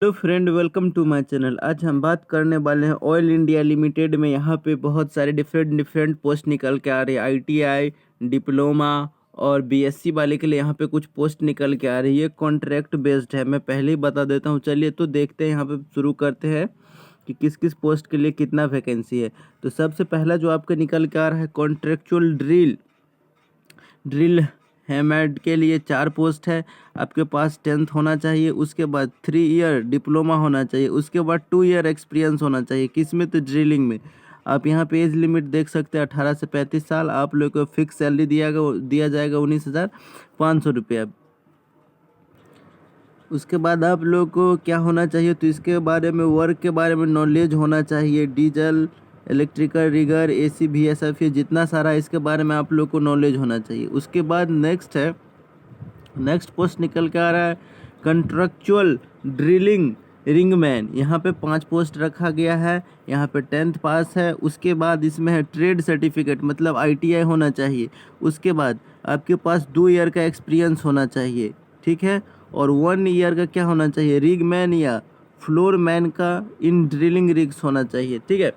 Hello friend, welcome to my channel. आज हम बात करने वाले हैं ऑयल इंडिया लिमिटेड में। यहाँ पे बहुत सारे डिफरेंट पोस्ट निकल के आ रही है। आईटीआई, डिप्लोमा और बीएससी वाले के लिए यहाँ पे कुछ पोस्ट निकल के आ रही है। कॉन्ट्रैक्ट बेस्ड है, मैं पहले ही बता देता हूँ। चलिए तो देखते हैं, यहाँ पे शुरू करते हैं कि किस किस पोस्ट के लिए कितना वैकेंसी है। तो सबसे पहला जो आपका निकल के आ रहा है कॉन्ट्रेक्चुअल ड्रिल हैमर्ड के लिए 4 पोस्ट है। आपके पास 10th होना चाहिए, उसके बाद 3 ईयर डिप्लोमा होना चाहिए, उसके बाद 2 ईयर एक्सपीरियंस होना चाहिए। किस में? तो ड्रिलिंग में। आप यहाँ पे एज लिमिट देख सकते हैं 18 से 35 साल। आप लोग को फिक्स सैलरी दिया जाएगा 19,500 रुपया। उसके बाद आप लोग को क्या होना चाहिए? तो इसके बारे में, वर्क के बारे में नॉलेज होना चाहिए। Diesel, electrical, rigger, AC, VSF, ये जितना सारा है इसके बारे में आप लोग को नॉलेज होना चाहिए। उसके बाद नेक्स्ट पोस्ट निकल के आ रहा है कंट्रक्चुअल ड्रिलिंग रिंगमैन। यहाँ पे 5 पोस्ट रखा गया है। यहाँ पे 10th पास है। उसके बाद इसमें है ट्रेड सर्टिफिकेट, मतलब ITI होना चाहिए। उसके बाद आपके पास 2 ईयर का एक्सपीरियंस होना चाहिए, ठीक है। और 1 ईयर का क्या होना चाहिए? रिगमैन या फ्लोर मैन का इन ड्रिलिंग रिग्स होना चाहिए, ठीक है।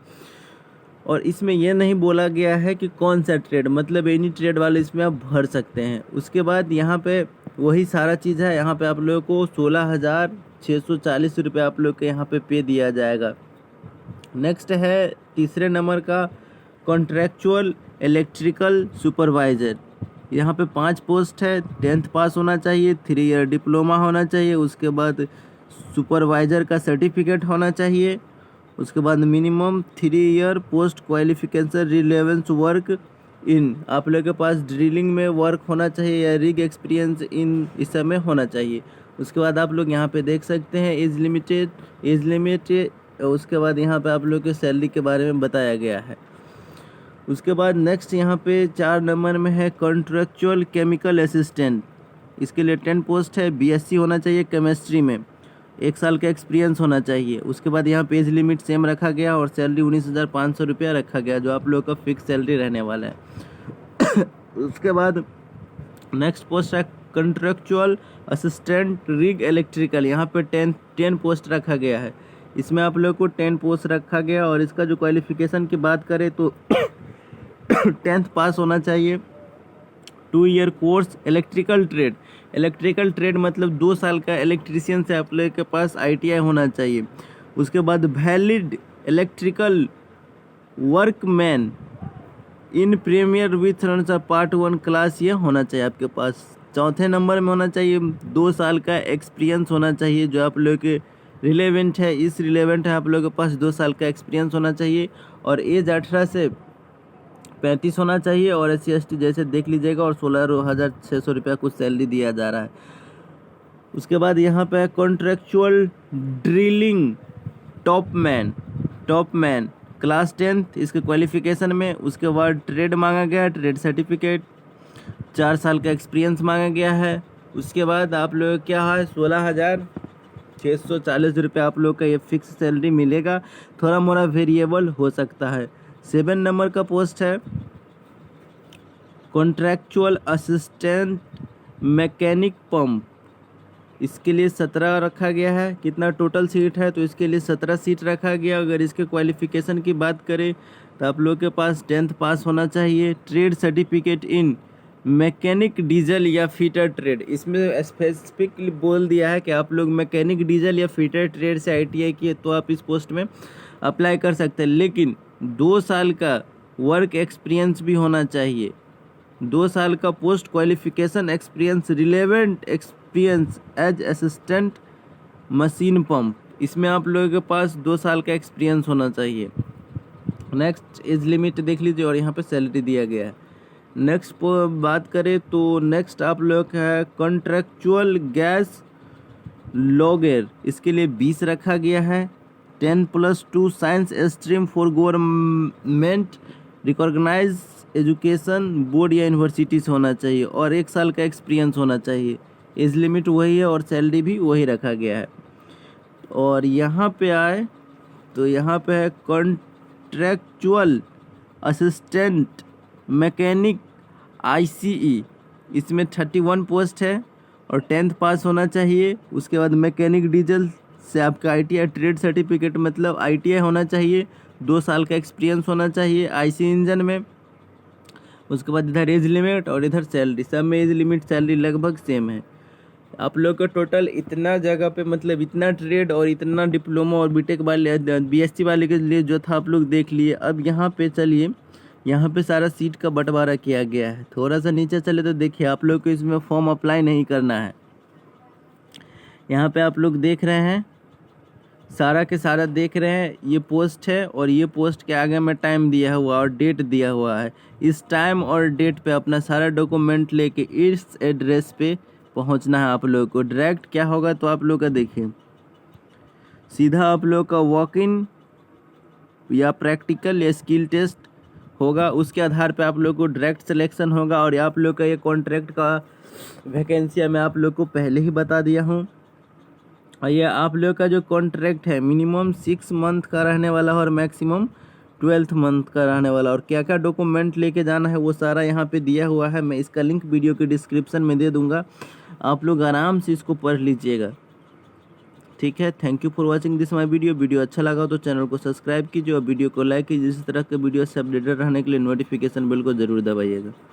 और इसमें यह नहीं बोला गया है कि कौन सा ट्रेड, मतलब एनी ट्रेड वाले इसमें आप भर सकते हैं। उसके बाद यहाँ पे वही सारा चीज़ है। यहाँ पे आप लोगों को 16,640 रुपये आप लोग के यहाँ पे दिया जाएगा। नेक्स्ट है तीसरे नंबर का कॉन्ट्रैक्चुअल इलेक्ट्रिकल सुपरवाइज़र। यहाँ पे 5 पोस्ट है। 10th पास होना चाहिए, 3 ईयर डिप्लोमा होना चाहिए, उसके बाद सुपरवाइज़र का सर्टिफिकेट होना चाहिए, उसके बाद minimum 3 year post qualification relevance work in, आप लोग के पास ड्रिलिंग में वर्क होना चाहिए या रिग एक्सपीरियंस इन इस सब में होना चाहिए। उसके बाद आप लोग यहाँ पे देख सकते हैं एज लिमिट। उसके बाद यहाँ पे आप लोग के सैलरी के बारे में बताया गया है। उसके बाद नेक्स्ट यहाँ पे 4 नंबर में है कॉन्ट्रेक्चुअल केमिकल असिस्टेंट। इसके लिए 10 पोस्ट है। BSc होना चाहिए केमिस्ट्री में, 1 साल का एक्सपीरियंस होना चाहिए। उसके बाद यहाँ पे एज लिमिट सेम रखा गया और सैलरी 19,500 रुपया रखा गया, जो आप लोग का फिक्स सैलरी रहने वाला है। उसके बाद नेक्स्ट पोस्ट है कंट्रेक्चुअल असिस्टेंट रिग इलेक्ट्रिकल। यहाँ पे 10 पोस्ट रखा गया है। इसमें आप लोग को 10 पोस्ट रखा गया और इसका जो क्वालिफिकेशन की बात करें तो 10th पास होना चाहिए। 2 ईयर कोर्स इलेक्ट्रिकल ट्रेड मतलब 2 साल का इलेक्ट्रीशियन से आप लोग के पास ITI होना चाहिए। उसके बाद valid electrical workman in premier with part 1 class ये होना चाहिए आपके पास। चौथे नंबर में होना चाहिए 2 साल का एक्सपीरियंस होना चाहिए, जो आप लोग के रिलेवेंट है। आप लोग के पास 2 साल का एक्सपीरियंस होना चाहिए और एज 18 से 35 होना चाहिए। और SC ST जैसे देख लीजिएगा। और 16,600 रुपया कुछ सैलरी दिया जा रहा है। उसके बाद यहाँ पे कॉन्ट्रेक्चुअल ड्रिलिंग टॉपमैन क्लास 10th इसके क्वालिफिकेशन में। उसके बाद ट्रेड मांगा गया है, ट्रेड सर्टिफिकेट, 4 साल का एक्सपीरियंस मांगा गया है। उसके बाद आप लोग क्या है 16,640 रुपये आप लोग का ये फिक्स सैलरी मिलेगा, थोड़ा मोड़ा वेरिएबल हो सकता है। 7 नंबर का पोस्ट है कॉन्ट्रैक्चुअल असिस्टेंट मैकेनिक पंप। इसके लिए 17 रखा गया है। कितना टोटल सीट है? तो इसके लिए 17 सीट रखा गया। अगर इसके क्वालिफिकेशन की बात करें तो आप लोग के पास 10th पास होना चाहिए। Trade certificate in mechanic diesel या फीटर ट्रेड, इसमें स्पेसिफिकली बोल दिया है कि आप लोग मैकेनिक डीजल या फीटर ट्रेड से ITI किए तो आप इस पोस्ट में अप्लाई कर सकते हैं। लेकिन 2 साल का वर्क एक्सपीरियंस भी होना चाहिए। 2 साल का post qualification experience, relevant experience as assistant machine pump, इसमें आप लोगों के पास 2 साल का एक्सपीरियंस होना चाहिए। नेक्स्ट एज लिमिट देख लीजिए और यहाँ पे सैलरी दिया गया है। नेक्स्ट बात करें तो नेक्स्ट आप लोग है कॉन्ट्रेक्चुअल गैस लॉगर। इसके लिए 20 रखा गया है। 10+2 science stream for government recognise education board या यूनिवर्सिटी से होना चाहिए और 1 साल का एक्सपीरियंस होना चाहिए। एज लिमिट वही है और सैलरी भी वही रखा गया है। और यहाँ पे आए तो यहाँ पे है कॉन्ट्रेक्चुअल असिस्टेंट मैकेनिक ICE। इसमें 31 पोस्ट है और 10th पास होना चाहिए। उसके बाद मैकेनिक डीजल से आपका ITI ट्रेड सर्टिफिकेट मतलब ITI होना चाहिए, 2 साल का एक्सपीरियंस होना चाहिए IC इंजन में। उसके बाद इधर एज लिमिट और इधर सैलरी, सब में एज लिमिट सैलरी लगभग सेम है। आप लोग का टोटल इतना जगह पे मतलब इतना ट्रेड और इतना डिप्लोमा और बीटेक वाले BSc वाले के लिए जो था आप लोग देख लिए। अब यहाँ पे चलिए, यहाँ पे सारा सीट का बंटवारा किया गया है। थोड़ा सा नीचे चले तो देखिए आप लोग को इसमें फॉर्म अप्लाई नहीं करना है। यहाँ पे आप लोग देख रहे हैं, सारा के सारा देख रहे हैं, ये पोस्ट है और ये पोस्ट के आगे में टाइम दिया हुआ और डेट दिया हुआ है। इस टाइम और डेट पे अपना सारा डॉक्यूमेंट लेके इस एड्रेस पे पहुंचना है आप लोग को। डायरेक्ट क्या होगा तो आप लोग का देखिए, सीधा आप लोग का वॉक इन या प्रैक्टिकल या स्किल टेस्ट होगा। उसके आधार पे आप लोग को डायरेक्ट सिलेक्शन होगा। और आप लोग का ये कॉन्ट्रैक्ट का वैकेंसी मैं आप लोग को पहले ही बता दिया हूँ। और ये आप लोग का जो कॉन्ट्रैक्ट है मिनिमम 6 मंथ का रहने वाला है और मैक्सिमम 12th मंथ का रहने वाला। और क्या क्या डॉक्यूमेंट लेके जाना है वो सारा यहाँ पे दिया हुआ है। मैं इसका लिंक वीडियो के डिस्क्रिप्शन में दे दूँगा, आप लोग आराम से इसको पढ़ लीजिएगा। ठीक है, thank you for watching this my video अच्छा लगा तो चैनल को सब्सक्राइब कीजिए और वीडियो को लाइक कीजिए। इसी तरह के वीडियो से अपडेटेड रहने के लिए नोटिफिकेशन बेल को ज़रूर दबाइएगा।